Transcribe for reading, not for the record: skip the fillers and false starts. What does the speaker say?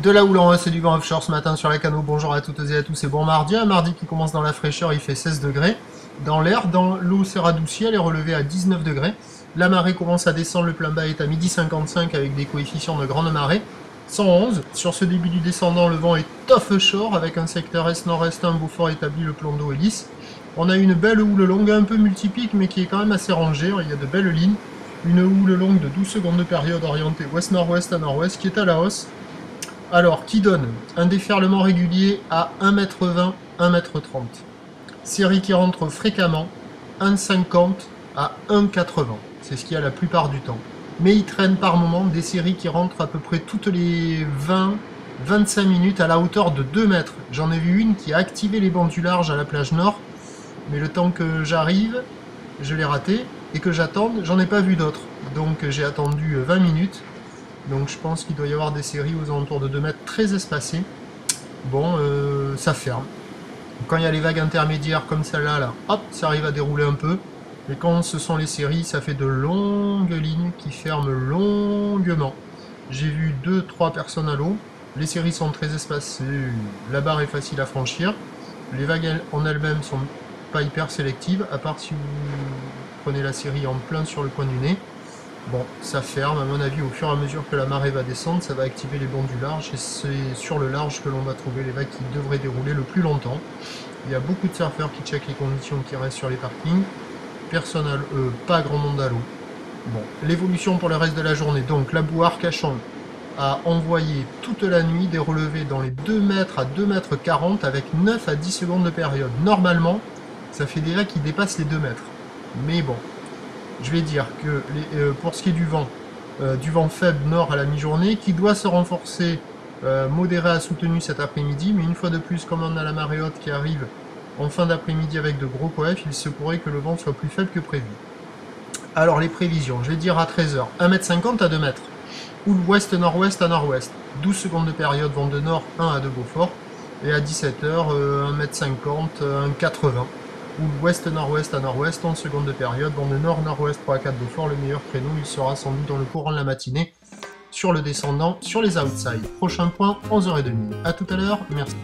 De la houle en haut, c'est du vent offshore ce matin sur la canot. Bonjour à toutes et à tous, c'est bon mardi. Un mardi qui commence dans la fraîcheur, il fait 16 degrés. Dans l'air, dans l'eau s'est radoucie, elle est relevée à 19 degrés. La marée commence à descendre, le plein bas est à 12h55 avec des coefficients de grande marée. 111. Sur ce début du descendant, le vent est offshore avec un secteur est-nord-est, un Beaufort établi, le plan d'eau est lisse. On a une belle houle longue, un peu multipique, mais qui est quand même assez rangée. Il y a de belles lignes. Une houle longue de 12 secondes de période orientée ouest-nord-ouest à nord-ouest qui est à la hausse. Alors, qui donne un déferlement régulier à 1m20, 1m30. Série qui rentre fréquemment, 1,50 à 1,80. C'est ce qu'il y a la plupart du temps. Mais il traîne par moment des séries qui rentrent à peu près toutes les 20-25 minutes à la hauteur de 2 mètres. J'en ai vu une qui a activé les bancs du large à la plage nord, mais le temps que j'arrive, je l'ai raté, et que j'attende, j'en ai pas vu d'autres. Donc j'ai attendu 20 minutes. Donc je pense qu'il doit y avoir des séries aux alentours de 2 mètres très espacées. Bon, ça ferme. Quand il y a les vagues intermédiaires comme celle-là, là, hop, ça arrive à dérouler un peu. Mais quand ce sont les séries, ça fait de longues lignes qui ferment longuement. J'ai vu 2-3 personnes à l'eau. Les séries sont très espacées, la barre est facile à franchir. Les vagues en elles-mêmes sont pas hyper sélectives, à part si vous prenez la série en plein sur le coin du nez. Bon, ça ferme, à mon avis, au fur et à mesure que la marée va descendre, ça va activer les bancs du large, et c'est sur le large que l'on va trouver les vagues qui devraient dérouler le plus longtemps. Il y a beaucoup de surfeurs qui checkent les conditions qui restent sur les parkings. Personne à pas grand monde à l'eau. Bon, l'évolution pour le reste de la journée. Donc, la boue Arcachon a envoyé toute la nuit des relevés dans les 2 mètres à 2 mètres 40 avec 9 à 10 secondes de période. Normalement, ça fait des vagues qui dépassent les 2 mètres. Mais bon. Je vais dire que pour ce qui est du vent faible nord à la mi-journée, qui doit se renforcer modéré à soutenu cet après-midi, mais une fois de plus, comme on a la marée haute qui arrive en fin d'après-midi avec de gros coefs, il se pourrait que le vent soit plus faible que prévu. Alors les prévisions, je vais dire à 13h, 1m50 à 2 mètres, houle ouest-nord-ouest à nord-ouest, 12 secondes de période, vent de nord 1 à 2 Beaufort, et à 17h, 1m50, 1,80. Ou ouest-nord-ouest à nord-ouest, 11 secondes de période, vent de nord-nord-ouest 3 à 4 Beaufort, le meilleur créneau, il sera sans doute dans le courant de la matinée, sur le descendant, sur les outsides. Prochain point, 11h30. A tout à l'heure, merci.